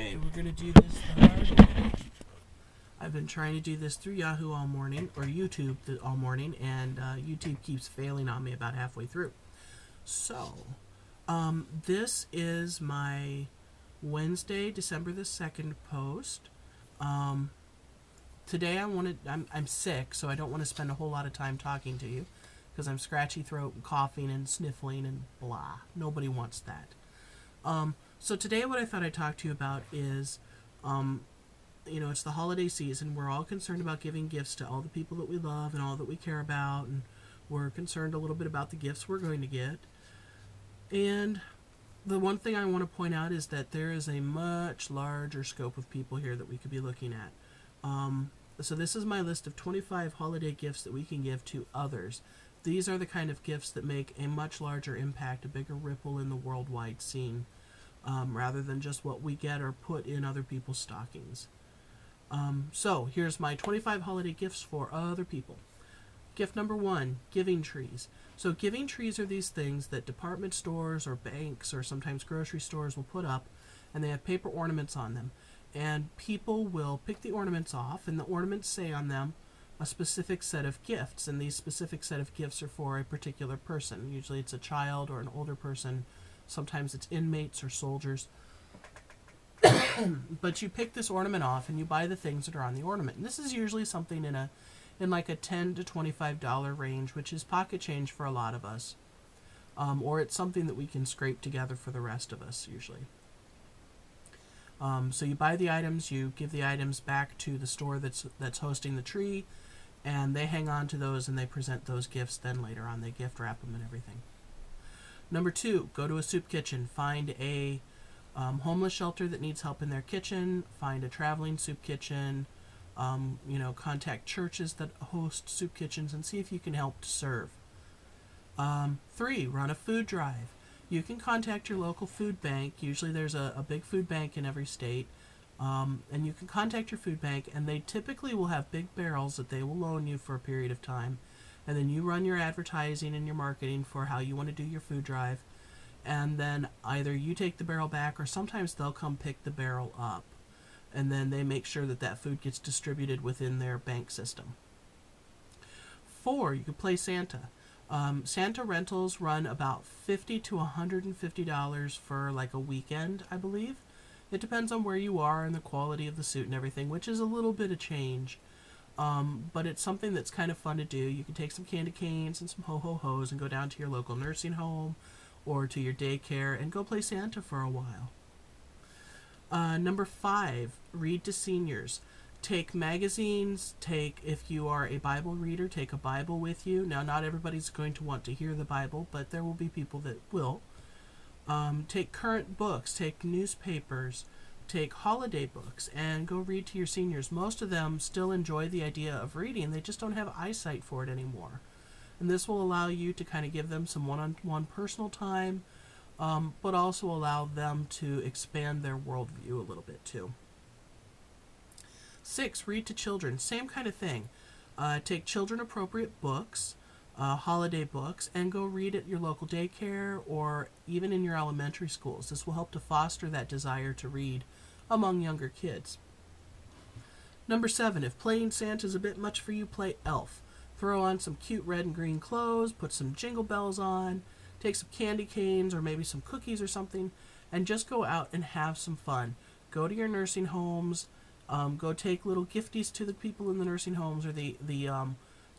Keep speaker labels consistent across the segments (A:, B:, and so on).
A: Okay, we're going to do this the hard way. I've been trying to do this through Yahoo all morning, or YouTube all morning, and YouTube keeps failing on me about halfway through. So, this is my Wednesday, December the 2nd post. Today I'm sick, so I don't want to spend a whole lot of time talking to you, because I'm scratchy throat and coughing and sniffling and blah. Nobody wants that. So today what I thought I'd talk to you about is, it's the holiday season. We're all concerned about giving gifts to all the people that we love and all that we care about, and we're concerned a little bit about the gifts we're going to get. And the one thing I want to point out is that there is a much larger scope of people here that we could be looking at. So this is my list of 25 holiday gifts that we can give to others. These are the kind of gifts that make a much larger impact, a bigger ripple in the worldwide scene, rather than just what we get or put in other people's stockings. So here's my 25 holiday gifts for other people. Gift number 1, giving trees. So giving trees are these things that department stores or banks or sometimes grocery stores will put up, and they have paper ornaments on them. And people will pick the ornaments off, and the ornaments say on them a specific set of gifts, and these specific set of gifts are for a particular person. Usually it's a child or an older person. Sometimes it's inmates or soldiers. But you pick this ornament off and you buy the things that are on the ornament. And this is usually something in like a $10 to $25 range, which is pocket change for a lot of us. Or it's something that we can scrape together for the rest of us usually. So you buy the items, you give the items back to the store that's hosting the tree, and they hang on to those and they present those gifts then later on. They gift wrap them and everything. Number 2, go to a soup kitchen. Find a homeless shelter that needs help in their kitchen. Find a traveling soup kitchen. Contact churches that host soup kitchens and see if you can help to serve. 3, run a food drive. You can contact your local food bank. Usually there's a big food bank in every state. And you can contact your food bank, and they typically will have big barrels that they will loan you for a period of time. And then you run your advertising and your marketing for how you want to do your food drive. And then either you take the barrel back, or sometimes they'll come pick the barrel up. And then they make sure that food gets distributed within their bank system. 4, you could play Santa. Santa rentals run about $50 to $150 for like a weekend, I believe. It depends on where you are and the quality of the suit and everything, which is a little bit of change. But it's something that's kind of fun to do. You can take some candy canes and some ho-ho-hos and go down to your local nursing home or to your daycare and go play Santa for a while. Number 5, read to seniors. Take magazines, if you are a Bible reader, take a Bible with you. Now, not everybody's going to want to hear the Bible, but there will be people that will. Take current books, take newspapers, take holiday books, and go read to your seniors. Most of them still enjoy the idea of reading. They just don't have eyesight for it anymore. And this will allow you to kind of give them some one-on-one personal time, but also allow them to expand their worldview a little bit too. 6, read to children. Same kind of thing. Take children-appropriate books, holiday books, and go read at your local daycare or even in your elementary schools. This will help to foster that desire to read among younger kids. Number 7, if playing Santa is a bit much for you, play Elf. Throw on some cute red and green clothes, put some jingle bells on, take some candy canes or maybe some cookies or something, and just go out and have some fun. Go to your nursing homes, go take little gifties to the people in the nursing homes or the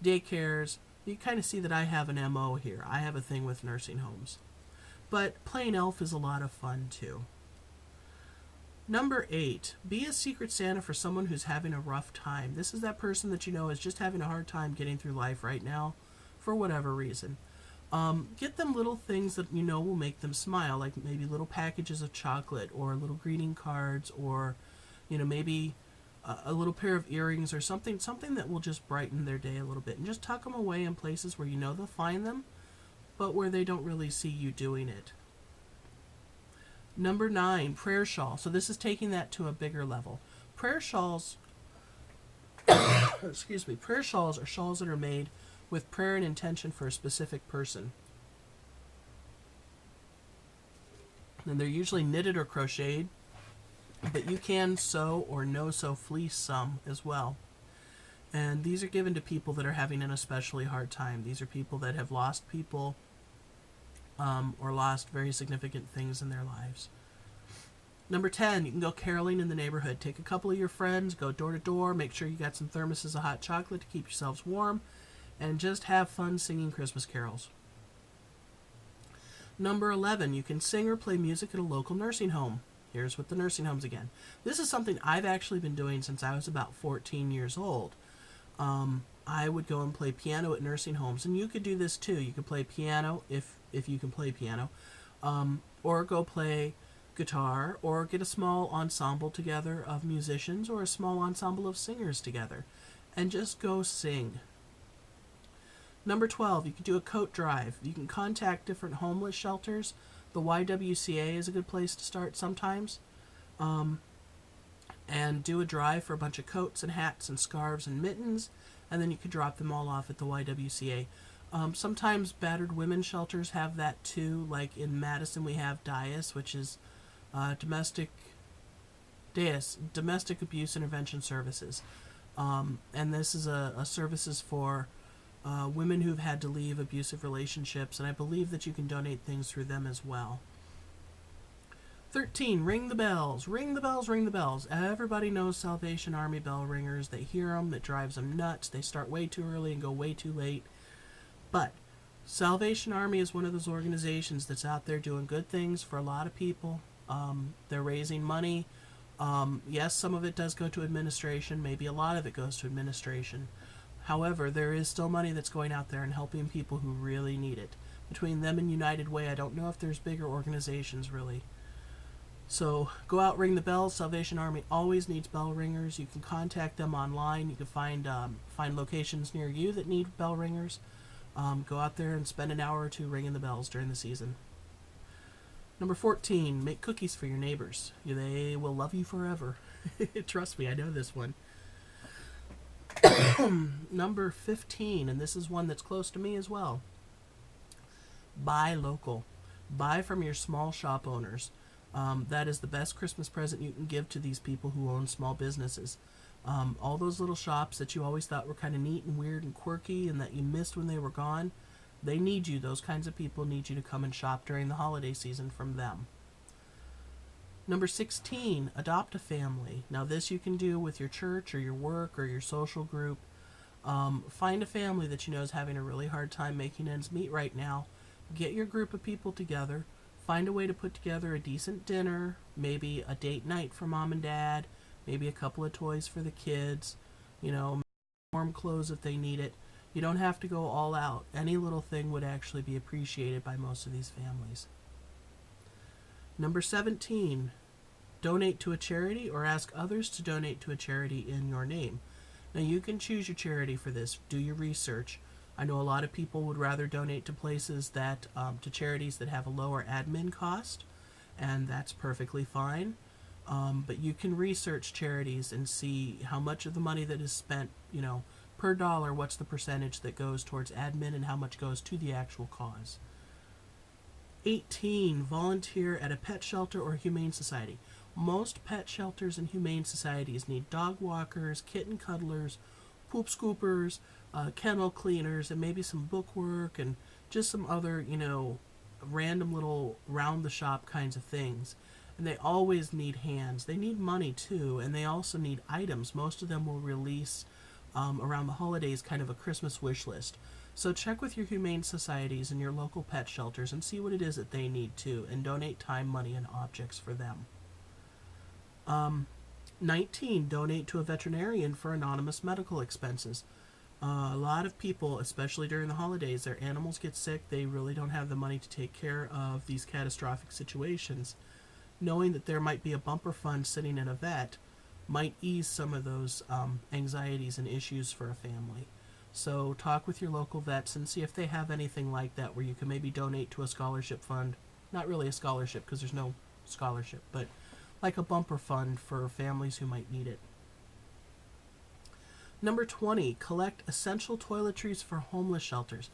A: daycares. You kind of see that I have an MO here. I have a thing with nursing homes. But playing Elf is a lot of fun too. Number 8, be a Secret Santa for someone who's having a rough time. This is that person that you know is just having a hard time getting through life right now for whatever reason. Get them little things that you know will make them smile, like maybe little packages of chocolate or little greeting cards or maybe a little pair of earrings or something that will just brighten their day a little bit. And just tuck them away in places where you know they'll find them, but where they don't really see you doing it. Number 9, prayer shawl. So this is taking that to a bigger level. Prayer shawls, prayer shawls are shawls that are made with prayer and intention for a specific person. And they're usually knitted or crocheted. But you can sew or no-sew fleece some as well. And these are given to people that are having an especially hard time. These are people that have lost people or lost very significant things in their lives. Number 10, you can go caroling in the neighborhood. Take a couple of your friends, go door to door, make sure you got some thermoses of hot chocolate to keep yourselves warm, and just have fun singing Christmas carols. Number 11, you can sing or play music at a local nursing home. Here's with the nursing homes again. This is something I've actually been doing since I was about 14 years old. I would go and play piano at nursing homes, and you could do this too. You could play piano if you can play piano, or go play guitar, or get a small ensemble together of musicians or a small ensemble of singers together, and just go sing. Number 12, you can do a coat drive. You can contact different homeless shelters. The YWCA is a good place to start sometimes. And do a drive for a bunch of coats and hats and scarves and mittens, and then you could drop them all off at the YWCA. Sometimes battered women's shelters have that too. Like in Madison, we have DIAS, which is Domestic Abuse Intervention Services. And this is a services for women who've had to leave abusive relationships, and I believe that you can donate things through them as well. 13, ring the bells. Ring the bells, ring the bells. Everybody knows Salvation Army bell ringers. They hear them, that drives them nuts. They start way too early and go way too late. But Salvation Army is one of those organizations that's out there doing good things for a lot of people. They're raising money. Yes, some of it does go to administration. Maybe a lot of it goes to administration. However, there is still money that's going out there and helping people who really need it. Between them and United Way, I don't know if there's bigger organizations really. So go out, ring the bells. Salvation Army always needs bell ringers. You can contact them online. You can find locations near you that need bell ringers. Go out there and spend an hour or two ringing the bells during the season. Number 14, make cookies for your neighbors. They will love you forever. Trust me, I know this one. Number 15, and this is one that's close to me as well. Buy local. Buy from your small shop owners. That is the best Christmas present you can give to these people who own small businesses. All those little shops that you always thought were kind of neat and weird and quirky and that you missed when they were gone, they need you. Those kinds of people need you to come and shop during the holiday season from them. Number 16, adopt a family. Now this you can do with your church or your work or your social group. Find a family that you know is having a really hard time making ends meet right now. Get your group of people together. Find a way to put together a decent dinner, maybe a date night for mom and dad, maybe a couple of toys for the kids, warm clothes if they need it. You don't have to go all out. Any little thing would actually be appreciated by most of these families. Number 17, donate to a charity or ask others to donate to a charity in your name. Now you can choose your charity for this. Do your research. I know a lot of people would rather donate to places that, to charities that have a lower admin cost, and that's perfectly fine. But you can research charities and see how much of the money that is spent, per dollar, what's the percentage that goes towards admin and how much goes to the actual cause. 18, volunteer at a pet shelter or humane society. Most pet shelters and humane societies need dog walkers, kitten cuddlers, poop scoopers, kennel cleaners, and maybe some bookwork and just some other, random little round-the-shop kinds of things. And they always need hands. They need money, too, and they also need items. Most of them will release, around the holidays, kind of a Christmas wish list. So check with your humane societies and your local pet shelters and see what it is that they need, too, and donate time, money, and objects for them. 19, donate to a veterinarian for anonymous medical expenses. A lot of people, especially during the holidays, their animals get sick. They really don't have the money to take care of these catastrophic situations. Knowing that there might be a bumper fund sitting in a vet might ease some of those anxieties and issues for a family. So talk with your local vets and see if they have anything like that where you can maybe donate to a scholarship fund. Not really a scholarship because there's no scholarship, but like a bumper fund for families who might need it. Number 20, collect essential toiletries for homeless shelters.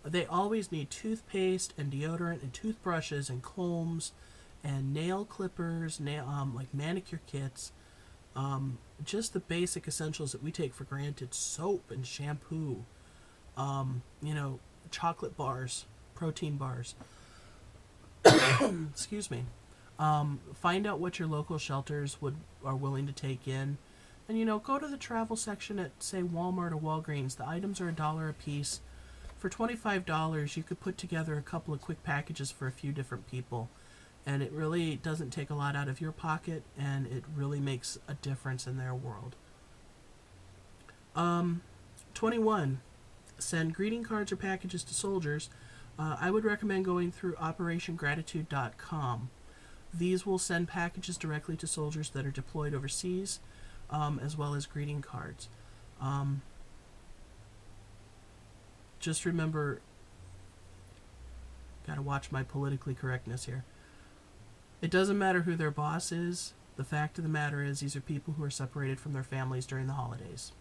A: They always need toothpaste and deodorant and toothbrushes and combs and nail clippers, like manicure kits, just the basic essentials that we take for granted: soap and shampoo, chocolate bars, protein bars. Excuse me. Find out what your local shelters are willing to take in, and go to the travel section at, say, Walmart or Walgreens. The items are $1 a piece. For $25, you could put together a couple of quick packages for a few different people, and it really doesn't take a lot out of your pocket, and it really makes a difference in their world. 21. Send greeting cards or packages to soldiers. I would recommend going through OperationGratitude.com. These will send packages directly to soldiers that are deployed overseas, as well as greeting cards. Just remember, gotta watch my politically correctness here. It doesn't matter who their boss is. The fact of the matter is, these are people who are separated from their families during the holidays.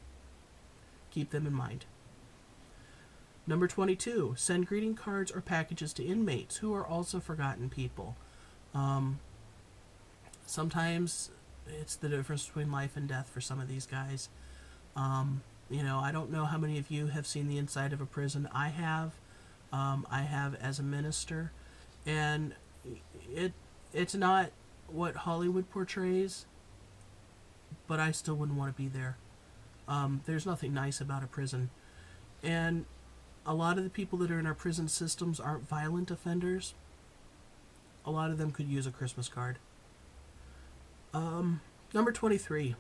A: Keep them in mind. Number 22, send greeting cards or packages to inmates who are also forgotten people. Sometimes it's the difference between life and death for some of these guys. I don't know how many of you have seen the inside of a prison. I have. I have as a minister. And it's not what Hollywood portrays, but I still wouldn't want to be there. There's nothing nice about a prison. And a lot of the people that are in our prison systems aren't violent offenders. A lot of them could use a Christmas card. Number 23.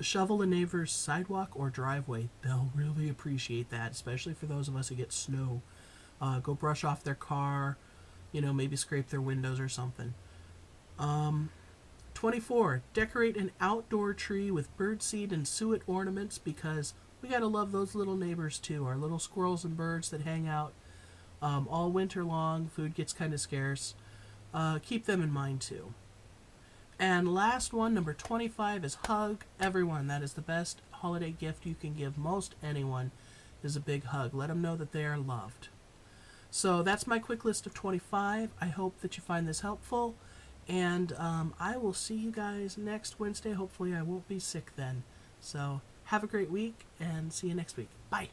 A: Shovel a neighbor's sidewalk or driveway. They'll really appreciate that, especially for those of us who get snow. Go brush off their car, maybe scrape their windows or something. 24. Decorate an outdoor tree with birdseed and suet ornaments, because we gotta love those little neighbors too. Our little squirrels and birds that hang out all winter long. Food gets kind of scarce. Keep them in mind too. And last one, number 25, is hug everyone. That is the best holiday gift you can give most anyone, is a big hug. Let them know that they are loved. So that's my quick list of 25. I hope that you find this helpful. And I will see you guys next Wednesday. Hopefully I won't be sick then. So have a great week and see you next week. Bye.